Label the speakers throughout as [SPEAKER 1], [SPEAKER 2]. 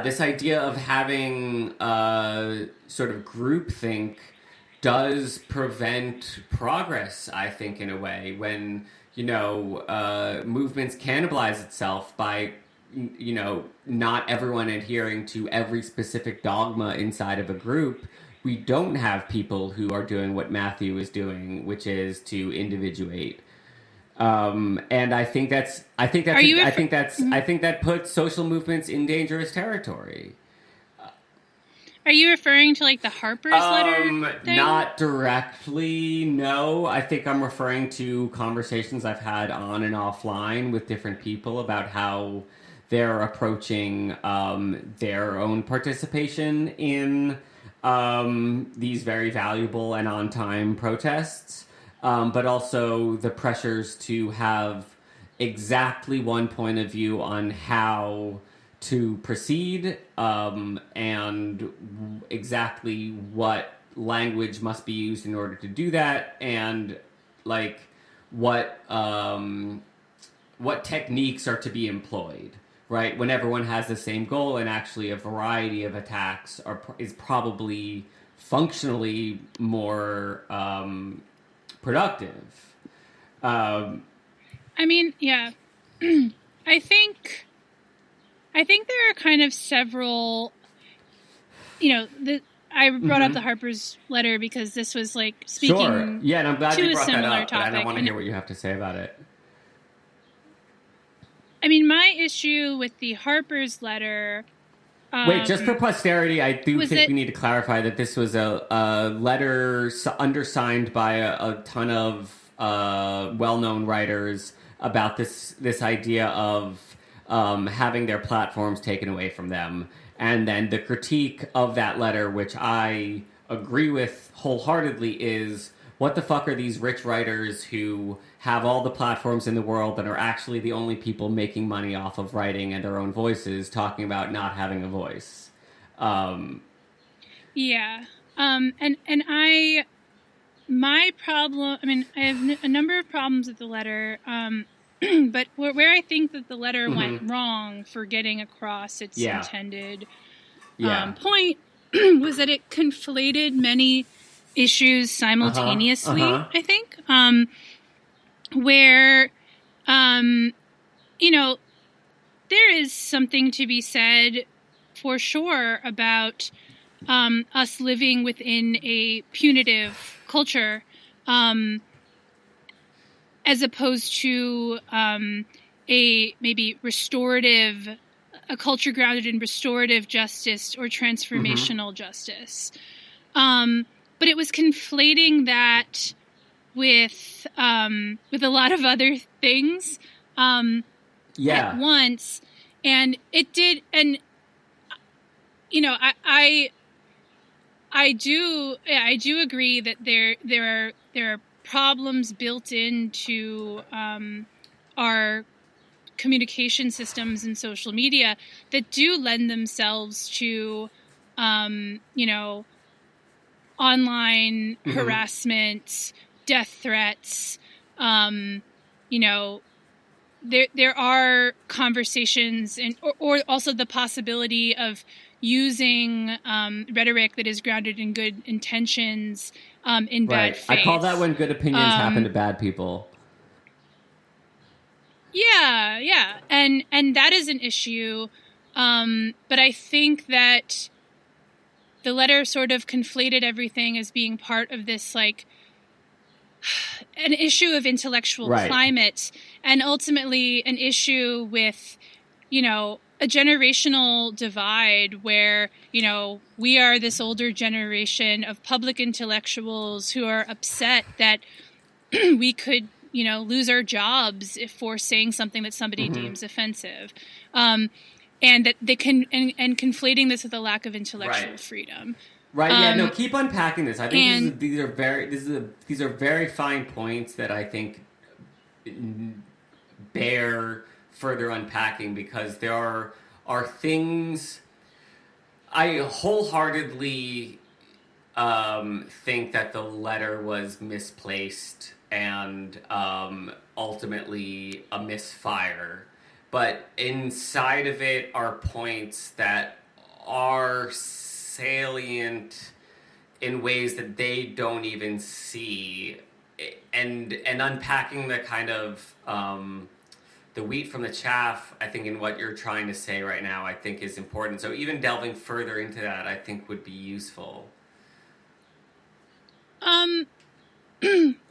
[SPEAKER 1] this idea of having sort of groupthink does prevent progress, I think, in a way, when, movements cannibalize itself by, not everyone adhering to every specific dogma inside of a group. We don't have people who are doing what Matthew is doing, which is to individuate. And I think that puts social movements in dangerous territory.
[SPEAKER 2] Are you referring to like the Harper's letter thing?
[SPEAKER 1] Not directly, no. I think I'm referring to conversations I've had on and offline with different people about how they're approaching their own participation in these very valuable and on-time protests, but also the pressures to have exactly one point of view on how to proceed, and exactly what language must be used in order to do that, and like what techniques are to be employed, right? When everyone has the same goal, and actually a variety of attacks is probably functionally more productive.
[SPEAKER 2] I mean, yeah. I think there are kind of several, I brought up the Harper's letter because this was like speaking
[SPEAKER 1] sure. Yeah, and I'm glad
[SPEAKER 2] to
[SPEAKER 1] you
[SPEAKER 2] a
[SPEAKER 1] brought that
[SPEAKER 2] similar
[SPEAKER 1] up,
[SPEAKER 2] topic.
[SPEAKER 1] and I want to hear what you have to say about it.
[SPEAKER 2] I mean, my issue with the Harper's letter...
[SPEAKER 1] Wait, just for posterity, I do think we need to clarify that this was a letter undersigned by a ton of well-known writers about this idea of having their platforms taken away from them. And then the critique of that letter, which I agree with wholeheartedly, is what the fuck are these rich writers who have all the platforms in the world that are actually the only people making money off of writing and their own voices talking about not having a voice?
[SPEAKER 2] Yeah. My problem, I mean, I have a number of problems with the letter, but where I think that the letter went wrong for getting across its intended point was that it conflated many issues simultaneously, I think, where, there is something to be said for sure about us living within a punitive culture, as opposed to a maybe a culture grounded in restorative justice or transformational justice. But it was conflating that with a lot of other things at once, and it did. And I do agree that there are problems built into our communication systems and social media that do lend themselves to online harassment, death threats. There are conversations or also the possibility of using rhetoric that is grounded in good intentions in bad faith.
[SPEAKER 1] I call that when good opinions happen to bad people.
[SPEAKER 2] Yeah. And that is an issue. But I think that the letter sort of conflated everything as being part of this, like, an issue of intellectual climate, and ultimately an issue with, a generational divide where, we are this older generation of public intellectuals who are upset that we could, lose our jobs for saying something that somebody deems offensive. And that they can, and conflating this with a lack of intellectual freedom.
[SPEAKER 1] Right. Keep unpacking this. I think these are very fine points that I think bear further unpacking, because there are things I wholeheartedly think that the letter was misplaced and ultimately a misfire. But inside of it are points that are salient in ways that they don't even see, and unpacking the kind of the wheat from the chaff, I think, in what you're trying to say right now, I think is important. So even delving further into that, I think, would be useful.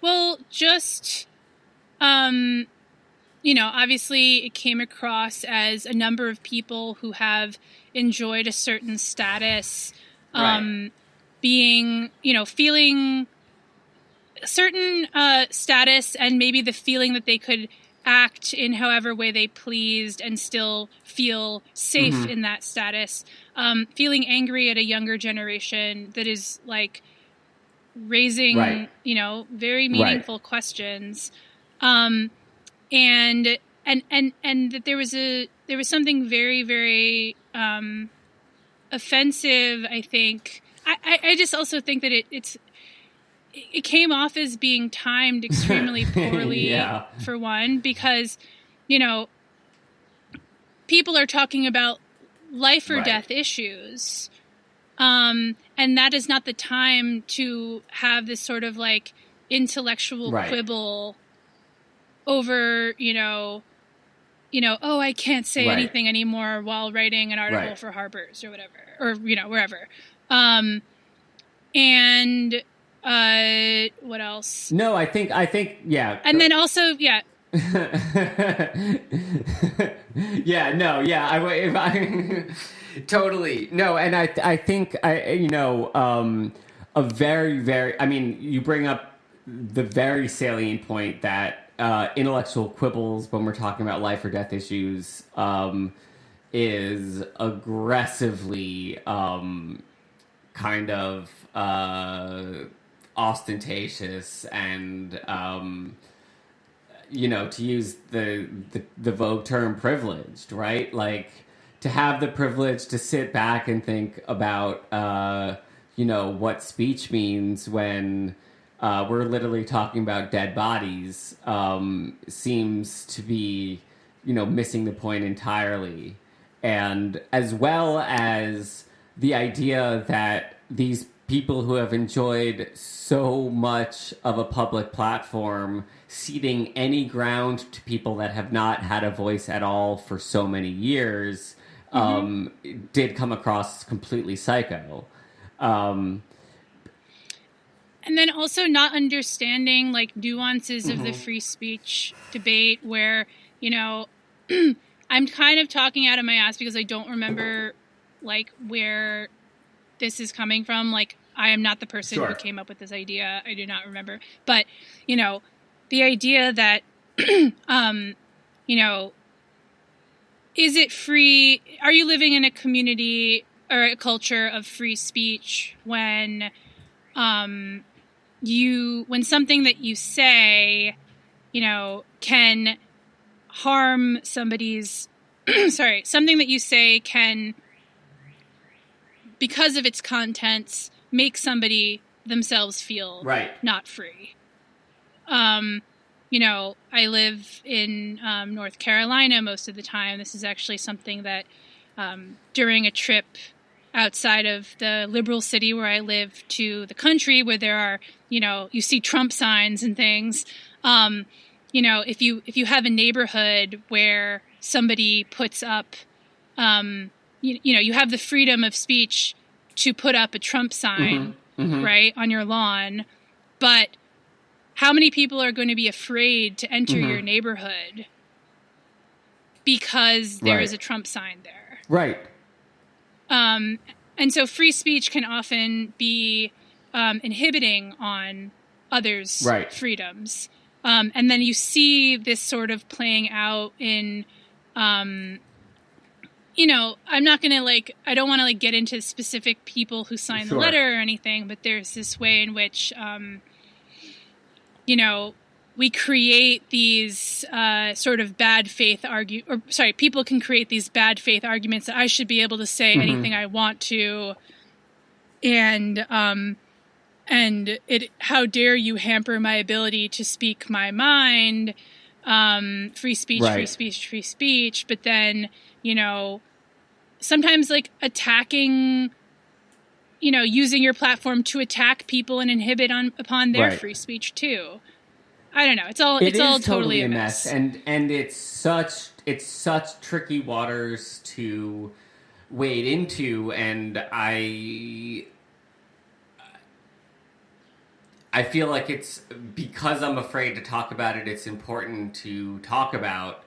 [SPEAKER 2] Well, just, obviously it came across as a number of people who have enjoyed a certain status, being, feeling a certain status, and maybe the feeling that they could act in however way they pleased and still feel safe in that status, feeling angry at a younger generation that is like raising, very meaningful questions, and that there was something very, very offensive. I think I just also think that it came off as being timed extremely poorly, for one, because, people are talking about life or death issues. And that is not the time to have this sort of like intellectual quibble over, oh, I can't say anything anymore while writing an article for Harper's or whatever, or, wherever. And what else?
[SPEAKER 1] No, I think, yeah.
[SPEAKER 2] And then also, yeah.
[SPEAKER 1] Totally. No, and I think, a very, very, I mean, you bring up the very salient point that intellectual quibbles when we're talking about life or death issues is aggressively kind of ostentatious and, to use the Vogue term, privileged, right? Like, to have the privilege to sit back and think about, what speech means when we're literally talking about dead bodies seems to be, missing the point entirely. And as well as the idea that these people who have enjoyed so much of a public platform ceding any ground to people that have not had a voice at all for so many years did come across completely psycho. And
[SPEAKER 2] then also not understanding like nuances of the free speech debate where, I'm kind of talking out of my ass because I don't remember like where this is coming from. Like, I am not the person who came up with this idea. I do not remember. But, the idea that, is it free? Are you living in a community or a culture of free speech when when something that you say, can harm somebody's, something that you say can, because of its contents, make somebody themselves feel not free. I live in North Carolina most of the time. This is actually something that during a trip outside of the liberal city where I live to the country where there are, you see Trump signs and things. If you have a neighborhood where somebody puts up, you have the freedom of speech to put up a Trump sign, right, on your lawn, but how many people are going to be afraid to enter your neighborhood because there is a Trump sign there?
[SPEAKER 1] Right.
[SPEAKER 2] And so free speech can often be inhibiting on others' freedoms. And then you see this sort of playing out in, I'm not going to I don't want to get into specific people who signed the letter or anything, but there's this way in which, we create these sort of bad faith people can create these bad faith arguments that I should be able to say anything I want to. And how dare you hamper my ability to speak my mind, free speech, free speech, free speech. But then, sometimes like attacking, using your platform to attack people and inhibit upon their free speech too. I don't know. It's all totally a mess.
[SPEAKER 1] And it's such tricky waters to wade into, and I feel like it's because I'm afraid to talk about it, it's important to talk about.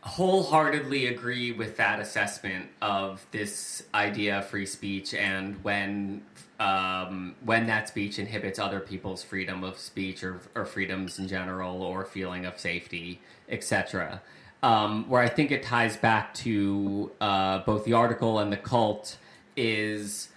[SPEAKER 1] Wholeheartedly agree with that assessment of this idea of free speech, and when that speech inhibits other people's freedom of speech or freedoms in general or feeling of safety, etc. Where I think it ties back to both the article and the cult is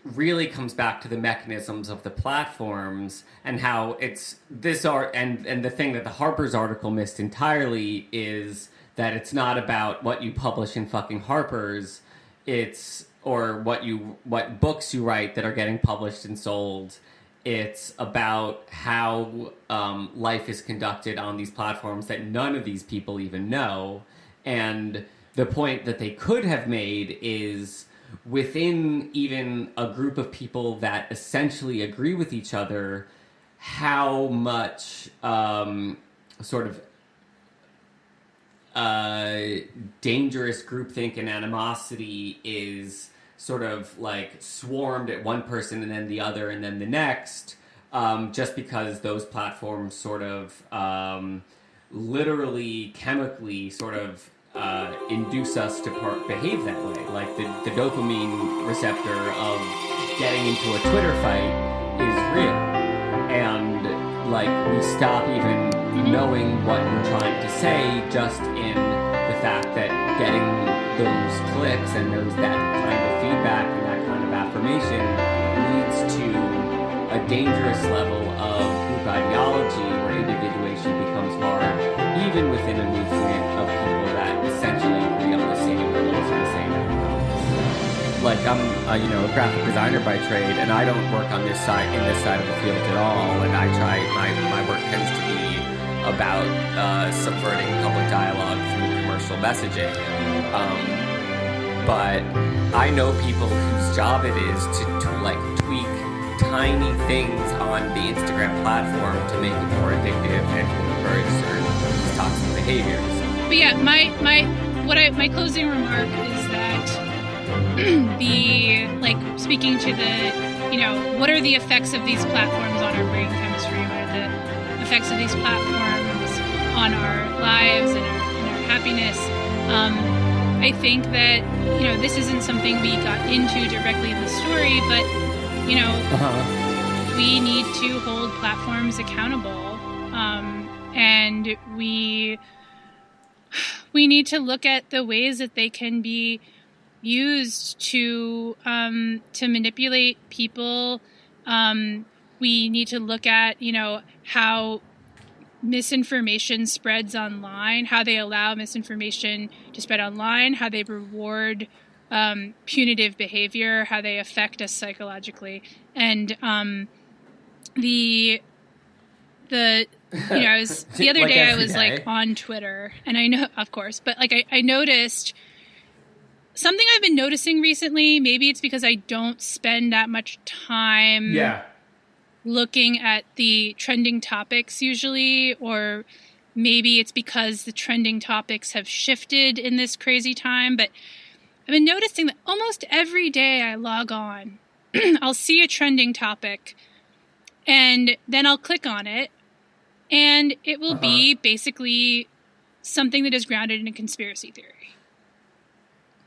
[SPEAKER 1] really comes back to the mechanisms of the platforms and how it's this art and the thing that the Harper's article missed entirely is that it's not about what you publish in fucking Harper's, or what books you write that are getting published and sold. It's about how life is conducted on these platforms that none of these people even know. And the point that they could have made is within even a group of people that essentially agree with each other, how much sort of dangerous groupthink and animosity is sort of like swarmed at one person and then the other and then the next, just because those platforms sort of literally chemically sort of induce us to behave that way. Like the dopamine receptor of getting into a Twitter fight is real, and like we stop even knowing what we're trying to say just in the fact that getting those clicks and that kind of feedback and that kind of affirmation leads to a dangerous level of group ideology where individuation becomes large, even within a movement of people that essentially agree on the same rules and the same outcomes. Like I'm a graphic designer by trade, and I don't work on this side of the field at all, and I try my work tends to be about subverting public dialogue through commercial messaging. But I know people whose job it is to like tweak tiny things on the Instagram platform to make it more addictive and to encourage certain toxic behaviors.
[SPEAKER 2] But yeah, my closing remark is that speaking to the what are the effects of these platforms on our brain chemistry? What are the effects of these platforms on our lives and our happiness? I think that this isn't something we got into directly in the story, but we need to hold platforms accountable, and we need to look at the ways that they can be used to manipulate people. We need to look at how misinformation spreads online, how they allow misinformation to spread online, how they reward punitive behavior, how they affect us psychologically. And the other day I was like on Twitter, and I know, of course, but like I noticed something I've been noticing recently. Maybe it's because I don't spend that much time looking at the trending topics usually, or maybe it's because the trending topics have shifted in this crazy time. But I've been noticing that almost every day I log on, I'll see a trending topic, and then I'll click on it, and it will be basically something that is grounded in a conspiracy theory.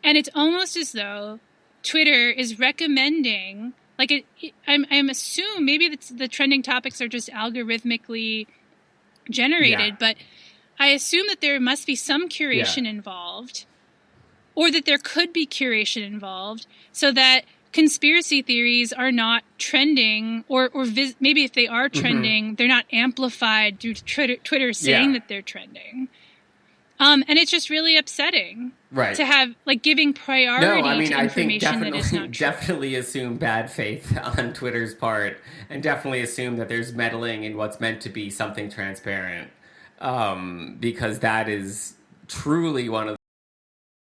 [SPEAKER 2] And it's almost as though Twitter is recommending, like I'm assume maybe the trending topics are just algorithmically generated, but I assume that there must be some curation involved, or that there could be curation involved, so that conspiracy theories are not trending, or maybe if they are trending, they're not amplified through Twitter saying that they're trending. And it's just really upsetting to have, like, giving priority to information that is not true.
[SPEAKER 1] Definitely assume bad faith on Twitter's part, and definitely assume that there's meddling in what's meant to be something transparent, because that is truly one of